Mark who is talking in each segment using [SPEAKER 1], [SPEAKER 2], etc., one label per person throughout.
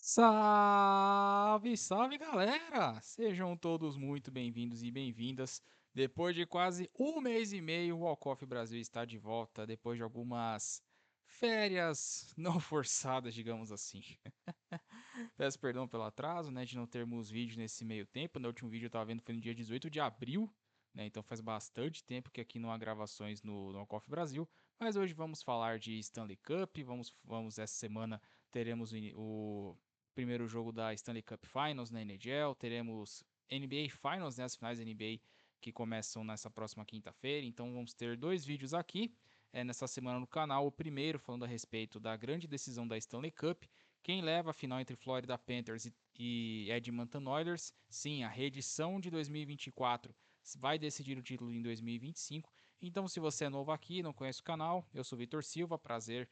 [SPEAKER 1] Salve, salve galera! Sejam todos muito bem-vindos e bem-vindas. Depois de quase um mês e meio, o Walk Brasil está de volta, depois de algumas férias não forçadas, digamos assim. Peço perdão pelo atraso, né, de não termos vídeo nesse meio tempo. No último vídeo eu estava vendo foi no dia 18 de abril, né, então faz bastante tempo que aqui não há gravações no Walk Brasil. Mas hoje vamos falar de Stanley Cup, vamos essa semana teremos o primeiro jogo da Stanley Cup Finals na NHL, teremos NBA Finals, né, as finais da NBA que começam nessa próxima quinta-feira. Então vamos ter dois vídeos aqui nessa semana no canal. O primeiro falando a respeito da grande decisão da Stanley Cup, quem leva a final entre Florida Panthers e Edmonton Oilers. Sim, a reedição de 2024 vai decidir o título em 2025. Então, se você é novo aqui, não conhece o canal, eu sou Vitor Silva, prazer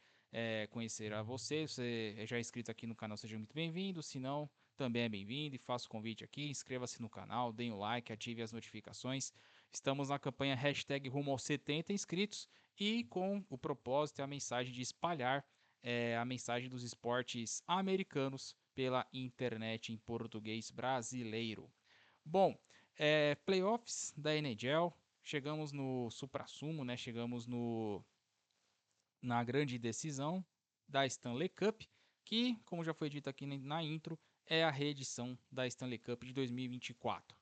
[SPEAKER 1] conhecer a você. Se você já é inscrito aqui no canal, seja muito bem-vindo. Se não, também é bem-vindo e faço o convite aqui. Inscreva-se no canal, dê um like, ative as notificações. Estamos na campanha hashtag rumo aos 70 inscritos e com o propósito e a mensagem de espalhar a mensagem dos esportes americanos pela internet em português brasileiro. Bom, playoffs da NHL, chegamos no suprassumo, né? Chegamos na grande decisão da Stanley Cup, que, como já foi dito aqui na intro, é a reedição da Stanley Cup de 2024.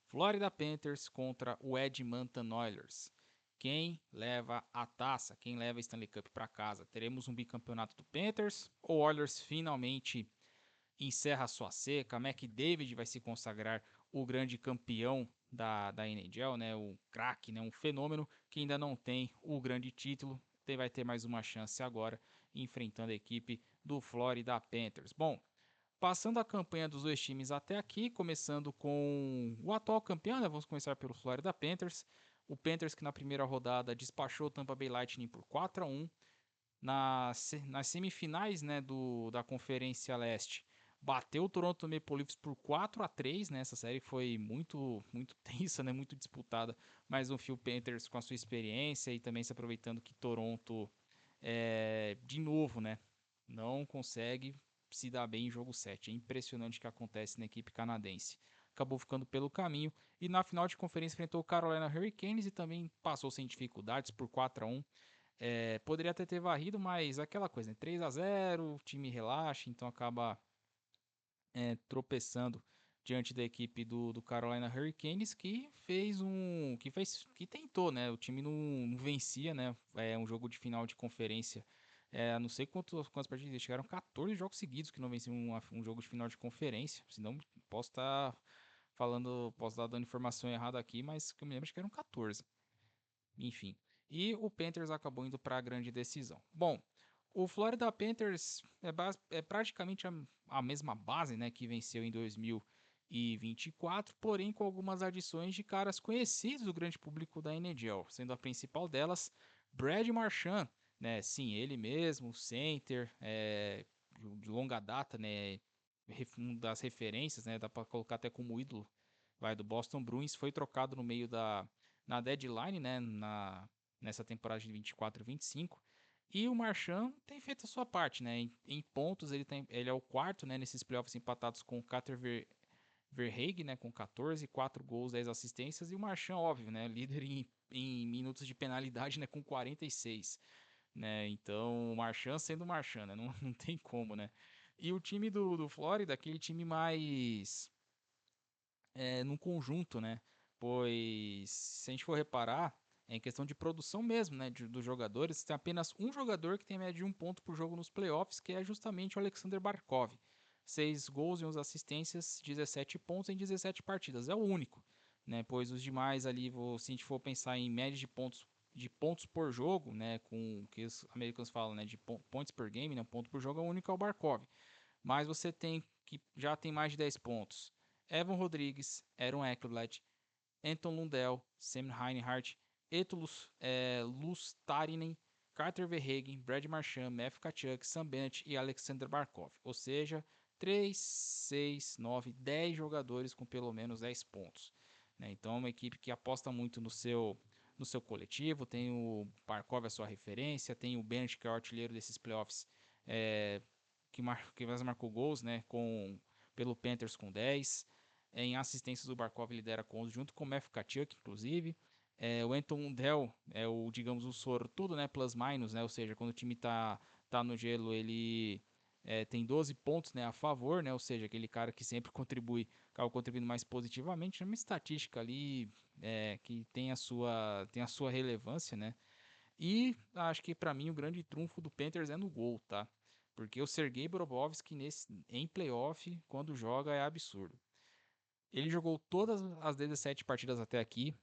[SPEAKER 1] Florida Panthers contra o Edmonton Oilers. Quem leva a taça? Quem leva a Stanley Cup para casa? Teremos um bicampeonato do Panthers? O Oilers finalmente encerra sua seca? McDavid vai se consagrar o grande campeão da NHL, né? O craque, né? Um fenômeno que ainda não tem o grande título. Vai ter mais uma chance agora, enfrentando a equipe do Florida Panthers. Bom, passando a campanha dos dois times até aqui, começando com o atual campeão, né? Vamos começar pelo Florida Panthers. O Panthers que na primeira rodada despachou o Tampa Bay Lightning por 4-1. Nas semifinais, né, da Conferência Leste, bateu o Toronto Maple Leafs por 4-3, né? Essa série foi muito tensa, né? Muito disputada, mas o Phil Panthers com a sua experiência e também se aproveitando que Toronto de novo, né, não consegue se dar bem em jogo 7. É impressionante o que acontece na equipe canadense. Acabou ficando pelo caminho e na final de conferência enfrentou o Carolina Hurricanes e também passou sem dificuldades por 4-1. Poderia até ter varrido, mas aquela coisa, né? 3-0, o time relaxa, então acaba tropeçando diante da equipe do Carolina Hurricanes, que tentou, né? O time não vencia, né? É um jogo de final de conferência. Não sei quantas partidas eles chegaram, 14 jogos seguidos que não venciam um jogo de final de conferência. Senão posso estar posso estar dando informação errada aqui, mas que eu me lembro que eram 14. Enfim. E o Panthers acabou indo para a grande decisão. Bom, o Florida Panthers é praticamente a mesma base, né, que venceu em 2024, porém com algumas adições de caras conhecidos do grande público da NHL, sendo a principal delas Brad Marchand, né, sim, ele mesmo, center, de longa data, né, uma das referências, né, dá para colocar até como ídolo, vai do Boston Bruins, foi trocado no meio na deadline, né, nessa temporada de 24 e 25. E o Marchand tem feito a sua parte, né? Em pontos ele é o quarto, né, nesses playoffs empatados com o Carter Verhaeghe, né, com 14, 4 gols, 10 assistências, e o Marchand, óbvio, né, líder em minutos de penalidade, né, com 46, né? Então, o Marchand sendo o Marchand, né? Não tem como, né? E o time do Flórida, aquele time mais num conjunto, né? Pois se a gente for reparar, é em questão de produção mesmo, né? Dos jogadores, tem apenas um jogador que tem média de 1 ponto por jogo nos playoffs, que é justamente o Alexander Barkov. 6 gols e 11 assistências, 17 pontos em 17 partidas. É o único, né? Pois os demais ali, se a gente for pensar em média de pontos por jogo, né? Com o que os americanos falam, né? De points per game, né? Ponto por jogo, é o único é o Barkov. Mas você tem que já tem mais de 10 pontos. Evan Rodrigues, Aaron Ekblad, Anton Lundell, Sam Reinhardt, Etulus Lustarinen, Carter Verhaeghe, Brad Marchand, Matthew Tkachuk, Sam Bennett e Alexander Barkov. Ou seja, 3, 6, 9, 10 jogadores com pelo menos 10 pontos. Né? Então é uma equipe que aposta muito no seu coletivo. Tem o Barkov, a sua referência, tem o Bennett, que é o artilheiro desses playoffs, é, que mais marcou gols, né, pelo Panthers com 10. Em assistências, o Barkov lidera com 11, junto com o Matthew Tkachuk, inclusive. O Anton Dell é o, digamos, o sortudo, né, plus minus, né, ou seja, quando o time tá no gelo, ele tem 12 pontos, né, a favor, né, ou seja, aquele cara que sempre acaba contribuindo mais positivamente. É uma estatística ali que tem a sua relevância, né. E acho que para mim o grande trunfo do Panthers é no gol, tá? Porque o Sergei Bobrovsky em playoff, quando joga, é absurdo. Ele jogou todas as 17 partidas até aqui,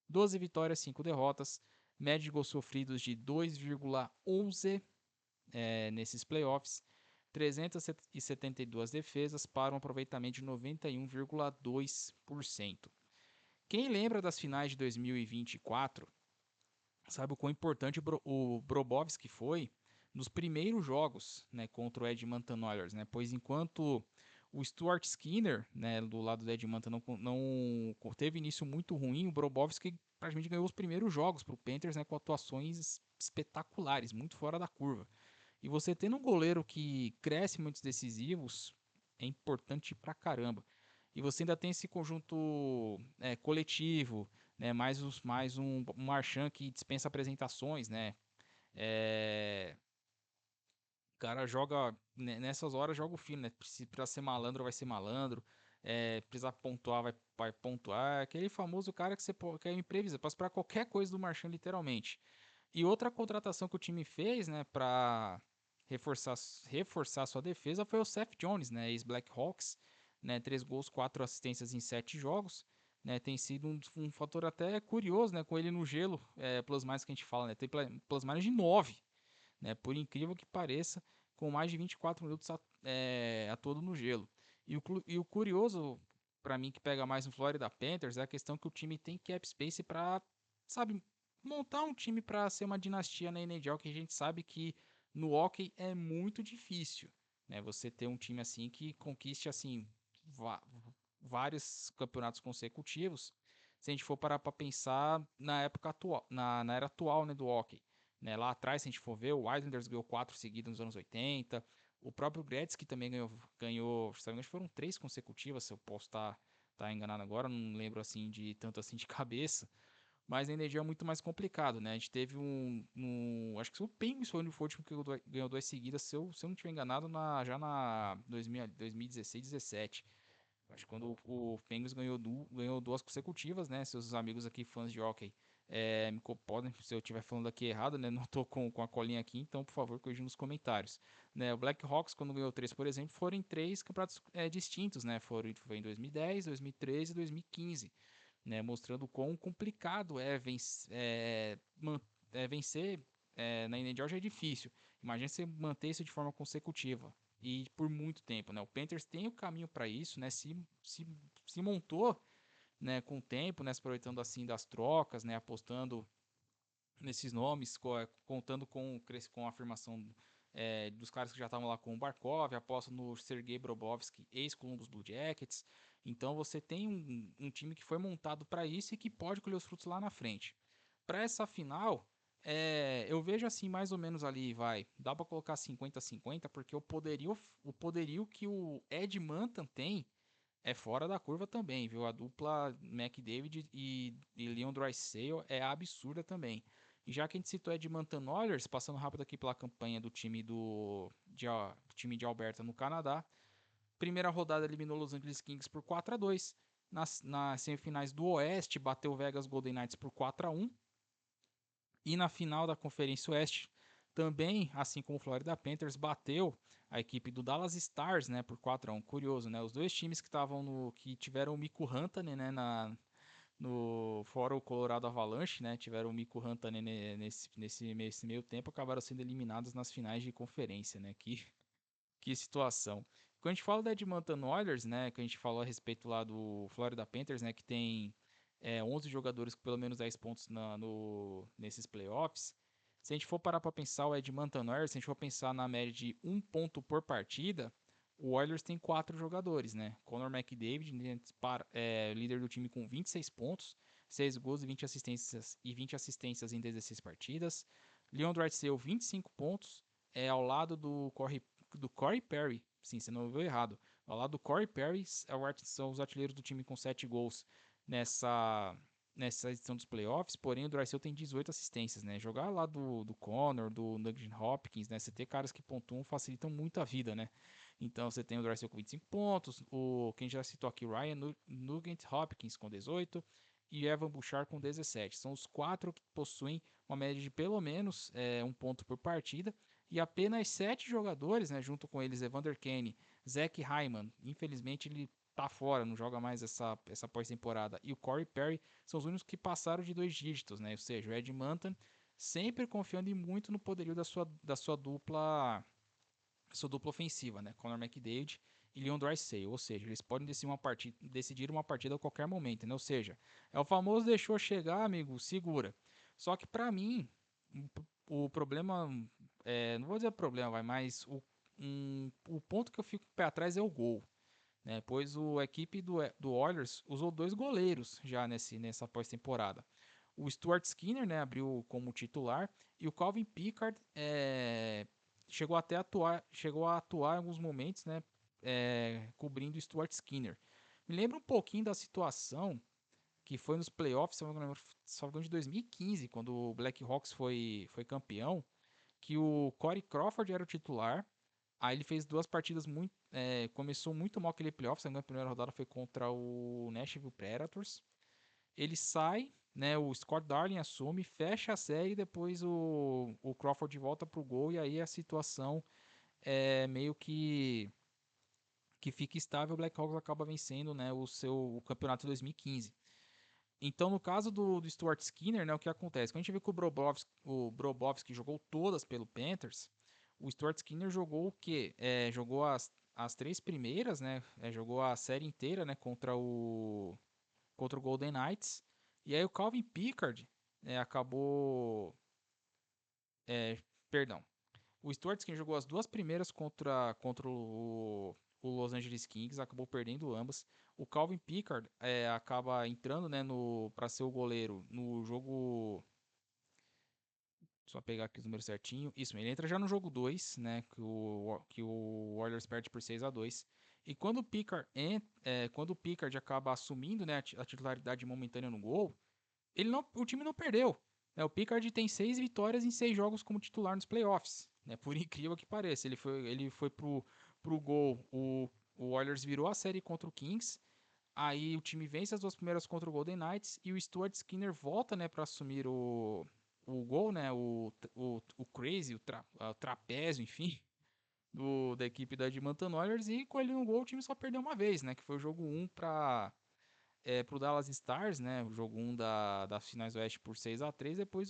[SPEAKER 1] 12 vitórias, 5 derrotas, média de gols sofridos de 2,11 nesses playoffs, 372 defesas para um aproveitamento de 91,2%. Quem lembra das finais de 2024 sabe o quão importante o Bobrovsky foi nos primeiros jogos, né, contra o Edmonton Oilers, né? Pois enquanto o Stuart Skinner, né, do lado do Edmonton não teve início muito ruim, o Bobrovsky praticamente ganhou os primeiros jogos para o Panthers, né, com atuações espetaculares, muito fora da curva. E você tendo um goleiro que cresce em momentos decisivos é importante pra caramba. E você ainda tem esse conjunto coletivo, né? Mais um Marchand que dispensa apresentações, né? O cara joga, nessas horas joga o fino, né? Se precisar ser malandro, vai ser malandro. Precisar pontuar, vai pontuar. Aquele famoso cara que é imprevisível. Passa pra qualquer coisa do Marchand, literalmente. E outra contratação que o time fez, né, para reforçar sua defesa foi o Seth Jones, né, ex-Blackhawks, né, 3 gols, 4 assistências em 7 jogos, né, tem sido um fator até curioso, né, com ele no gelo, plus mais que a gente fala, né, tem plus mais de 9, né, por incrível que pareça, com mais de 24 minutos atuando no gelo. E o curioso, para mim, que pega mais no Florida Panthers, é a questão que o time tem cap space para, sabe, montar um time para ser uma dinastia na NHL, que a gente sabe que no hockey é muito difícil, né? Você ter um time assim que conquiste assim vários campeonatos consecutivos. Se a gente for parar para pensar na época atual, na era atual, né, do hockey, né? Lá atrás, se a gente for ver, o Islanders ganhou 4 seguidas nos anos 80. O próprio Gretzky também ganhou, se não me engano, foram 3 consecutivas, se eu posso estar enganado agora, não lembro assim de tanto assim de cabeça. Mas a energia é muito mais complicado, né? A gente teve acho que o Penguins foi o último que ganhou 2 seguidas, se eu não estiver enganado, já na 2016, 17. Acho que quando o Penguins ganhou 2 consecutivas, né? Seus amigos aqui, fãs de hockey, podem, se eu estiver falando aqui errado, né? Não tô com a colinha aqui, então, por favor, corrija nos comentários. Né, o Blackhawks, quando ganhou 3, por exemplo, foram em 3 campeonatos distintos, né? Foi em 2010, 2013 e 2015, né? Mostrando quão complicado vencer na NHL já é difícil. Imagina você manter isso de forma consecutiva e por muito tempo, né? O Panthers tem o caminho para isso, né? Se montou, né, com o tempo, né, se aproveitando assim das trocas, né, apostando nesses nomes, contando com a afirmação dos caras que já estavam lá com o Barkov, aposta no Sergei Bobrovsky, ex-Columbus Blue Jackets. Então você tem um time que foi montado para isso e que pode colher os frutos lá na frente. Para essa final, eu vejo assim mais ou menos ali, dá para colocar 50-50, porque o poderio que o Edmonton tem é fora da curva também, viu? A dupla McDavid e Leon Draisaitl é absurda também. E já que a gente citou Edmonton Oilers, passando rápido aqui pela campanha do time de Alberta no Canadá, primeira rodada eliminou Los Angeles Kings por 4-2. Nas semifinais do Oeste, bateu o Vegas Golden Knights por 4-1. E na final da Conferência Oeste, também, assim como o Florida Panthers, bateu a equipe do Dallas Stars, né, por 4-1. Curioso, né? Os dois times que tiveram o Mikko Rantanen, né, fora o Colorado Avalanche, né, tiveram o Mikko Rantanen nesse meio tempo, acabaram sendo eliminados nas finais de conferência, né? Que situação. Quando a gente fala da Edmonton Oilers, né, que a gente falou a respeito lá do Florida Panthers, né, que tem 11 jogadores com pelo menos 10 pontos nesses playoffs. Se a gente for parar para pensar o Edmonton Oilers, se a gente for pensar na média de 1 ponto por partida, o Oilers tem 4 jogadores, né? Connor McDavid, líder do time com 26 pontos, 6 gols e 20 assistências em 16 partidas. Leon Draisaitl, 25 pontos, ao lado do do Corey Perry. Sim, você não ouviu errado. Ao lado do Corey Perry são os artilheiros do time com 7 gols nessa, nessa edição dos playoffs, porém o Drysdale tem 18 assistências, né? Jogar lá do Connor, do Nugent Hopkins, né? Você ter caras que pontuam facilitam muito a vida, né? Então você tem o Drysdale com 25 pontos, quem já citou aqui, Ryan Nugent Hopkins com 18 e Evan Bouchard com 17. São os 4 que possuem uma média de pelo menos um ponto por partida e apenas 7 jogadores, né, junto com eles, Evander Kane, Zach Hyman, infelizmente ele tá fora, não joga mais essa pós-temporada, e o Corey Perry são os únicos que passaram de 2 dígitos, né? Ou seja, o Edmonton sempre confiando em muito no poderio da sua dupla ofensiva, né? Connor McDavid e Leon Draisaitl, ou seja, eles podem decidir uma partida a qualquer momento, né? Ou seja, é o famoso deixou chegar, amigo, segura. Só que para mim, o problema, não vou dizer problema, mas o ponto que eu fico com o pé atrás é o gol, né? Pois a equipe do Oilers usou 2 goleiros já nessa pós-temporada. O Stuart Skinner, né, abriu como titular e o Calvin Pickard chegou a atuar em alguns momentos, né, cobrindo o Stuart Skinner. Me lembra um pouquinho da situação que foi nos playoffs, se de 2015, quando o Blackhawks foi campeão, que o Corey Crawford era o titular. Aí ele fez 2 partidas muito. Começou muito mal aquele playoff. A primeira rodada foi contra o Nashville Predators. Ele sai, né? O Scott Darling assume, fecha a série e depois o Crawford volta pro gol. E aí a situação é meio que fica estável. O Blackhawks acaba vencendo, né, o campeonato de 2015. Então, no caso do Stuart Skinner, né, o que acontece? Quando a gente vê que o Brobovski jogou todas pelo Panthers, o Stuart Skinner jogou o quê? Jogou as 3 primeiras, né? Jogou a série inteira, né, contra o Golden Knights. E aí o Calvin Pickard acabou. É, perdão. O Stuart Skinner jogou as 2 primeiras contra o Los Angeles Kings, acabou perdendo ambas. O Calvin Pickard acaba entrando, né, para ser o goleiro no jogo. Só pegar aqui os números certinho. Isso, ele entra já no jogo 2, né, que o Oilers perde por 6-2. E quando o Pickard acaba assumindo, né, a titularidade momentânea no gol, o time não perdeu. O Pickard tem 6 vitórias em 6 jogos como titular nos playoffs. Né? Por incrível que pareça. Ele foi pro gol. O Oilers virou a série contra o Kings. Aí o time vence as 2 primeiras contra o Golden Knights. E o Stuart Skinner volta, né, para assumir o gol, né? O Crazy, o trapézio, enfim. Da equipe da Edmonton Oilers. E com ele no gol, o time só perdeu uma vez, né? Que foi o jogo 1 pro Dallas Stars, né? O jogo 1 das finais do Oeste por 6-3. Depois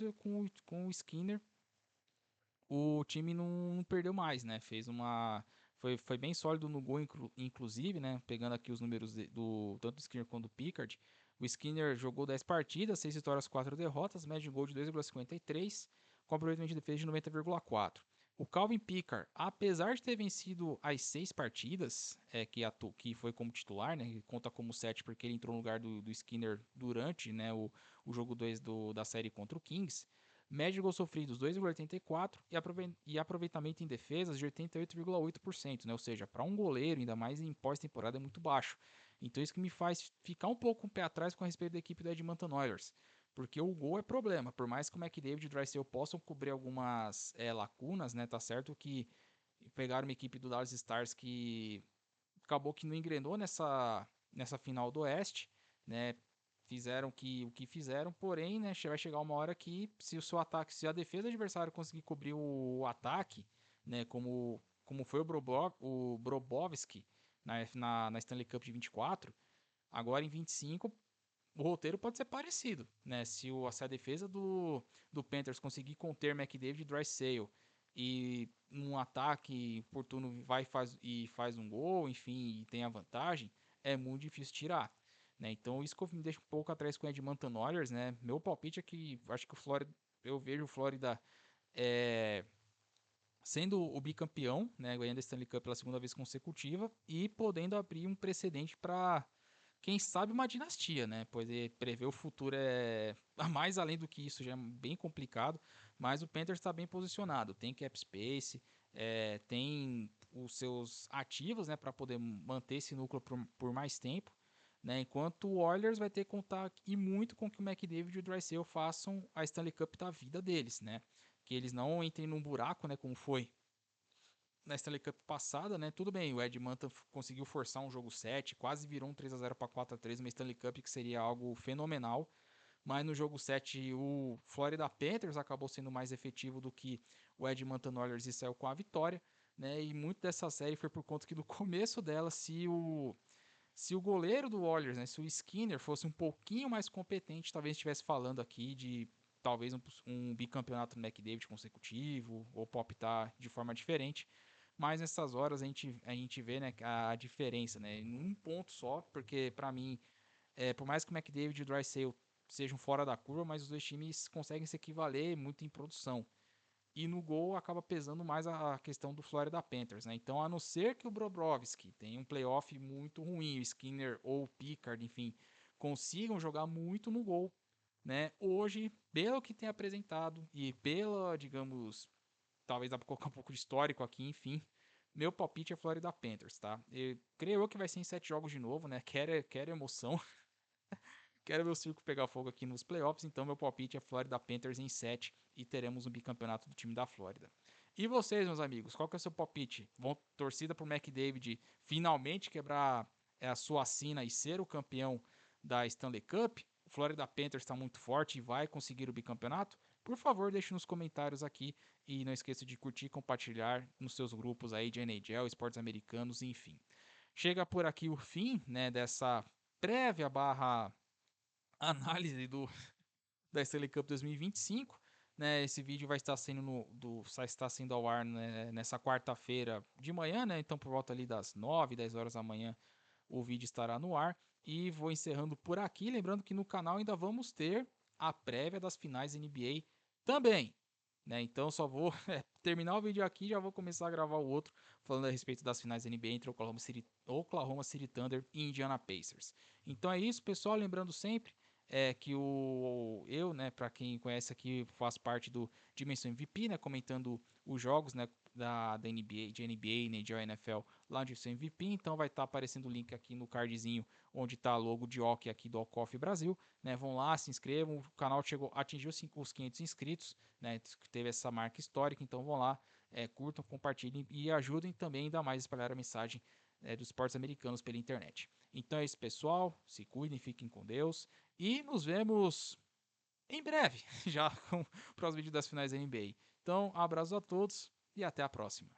[SPEAKER 1] com o Skinner, o time não perdeu mais, né? Foi bem sólido no gol, inclusive, né? Pegando aqui os números tanto do Skinner quanto do Pickard. O Skinner jogou 10 partidas, 6 vitórias, 4 derrotas, média de gol de 2,53, com aproveitamento de defesa de 90,4. O Calvin Pickard, apesar de ter vencido as 6 partidas, que foi como titular, né, conta como 7 porque ele entrou no lugar do Skinner durante, né, o jogo 2 da série contra o Kings, média de gols sofridos 2,84 e aproveitamento em defesas de 88,8%, né, ou seja, para um goleiro, ainda mais em pós-temporada, é muito baixo. Então isso que me faz ficar um pouco com o pé atrás com respeito da equipe do Edmonton Oilers. Porque o gol é problema. Por mais que o McDavid e o Drysdale possam cobrir algumas lacunas, né? Tá certo que pegaram uma equipe do Dallas Stars que acabou que não engrenou nessa final do Oeste, né? Fizeram o que fizeram, porém, né, vai chegar uma hora que se o seu ataque, se a defesa do adversário conseguir cobrir o ataque, né, como foi o Brobovski na Stanley Cup de 24, agora em 25 o roteiro pode ser parecido, né? Se a defesa do Panthers conseguir conter McDavid e Drysdale e num ataque oportuno faz um gol, enfim, e tem a vantagem, é muito difícil tirar. Né? Então isso que me deixa um pouco atrás com o Edmonton Oilers, né? Meu palpite é que acho que eu vejo o Florida é, sendo o bicampeão, né? Ganhando a Stanley Cup pela segunda vez consecutiva e podendo abrir um precedente para quem sabe uma dinastia, né? Pois prever o futuro mais além do que isso já é bem complicado, mas o Panthers está bem posicionado, tem cap space, tem os seus ativos, né, para poder manter esse núcleo por mais tempo, né, enquanto o Oilers vai ter que contar e muito com que o McDavid e o Draisaitl façam a Stanley Cup da vida deles, né, que eles não entrem num buraco, né, como foi na Stanley Cup passada, né? Tudo bem, o Edmonton conseguiu forçar um jogo 7, quase virou um 3-0 para 4-3, uma Stanley Cup que seria algo fenomenal, mas no jogo 7 o Florida Panthers acabou sendo mais efetivo do que o Edmonton Oilers e saiu com a vitória, né? E muito dessa série foi por conta que no começo dela, se o goleiro do Oilers, né, se o Skinner fosse um pouquinho mais competente, talvez estivesse falando aqui de talvez um bicampeonato no McDavid consecutivo, ou optar de forma diferente. Mas nessas horas a gente vê, né, a diferença, né, em um ponto só, porque para mim, por mais que o McDavid e o Draisaitl sejam fora da curva, mas os dois times conseguem se equivaler muito em produção. E no gol acaba pesando mais a questão do Florida Panthers, né? Então, a não ser que o Bobrovsky tenha um playoff muito ruim, o Skinner ou o Pickard, enfim, consigam jogar muito no gol, né? Hoje, pelo que tem apresentado e pela, digamos, talvez dá pra colocar um pouco de histórico aqui, enfim, meu palpite é Florida Panthers, tá? Eu creio que vai ser em 7 jogos de novo, né? Quero emoção. Quero ver o circo pegar fogo aqui nos playoffs, então meu palpite é Florida Panthers em 7 e teremos um bicampeonato do time da Flórida. E vocês, meus amigos, qual que é o seu palpite? Vão torcida pro McDavid finalmente quebrar a sua sina e ser o campeão da Stanley Cup? O Florida Panthers está muito forte e vai conseguir o bicampeonato? Por favor, deixe nos comentários aqui e não esqueça de curtir e compartilhar nos seus grupos aí de NHL, esportes americanos, enfim. Chega por aqui o fim, né, dessa prévia barra análise da Stanley Cup 2025. Né, esse vídeo vai estar sendo vai estar sendo ao ar, né, nessa quarta-feira de manhã, né? Então por volta ali das 9, 10 horas da manhã o vídeo estará no ar. E vou encerrando por aqui, lembrando que no canal ainda vamos ter a prévia das finais NBA também. Né? Então só vou terminar o vídeo aqui e já vou começar a gravar o outro falando a respeito das finais NBA entre Oklahoma City Thunder e Indiana Pacers. Então é isso, pessoal. Lembrando sempre que eu, né, para quem conhece aqui, faço parte do Dimensão MVP, né, comentando os jogos, né, da NBA, de NBA, NHL, NFL, lá no Dimensão MVP. Então vai estar aparecendo o link aqui no cardzinho onde está a logo de hockey aqui do Alcoff Brasil, né? Vão lá, se inscrevam. O canal atingiu os 500 inscritos, né? Teve essa marca histórica, então vão lá, curtam, compartilhem e ajudem também ainda mais a espalhar a mensagem dos esportes americanos pela internet. Então é isso, pessoal. Se cuidem, fiquem com Deus. E nos vemos em breve, já com o próximo vídeo das finais da NBA. Então, abraço a todos e até a próxima.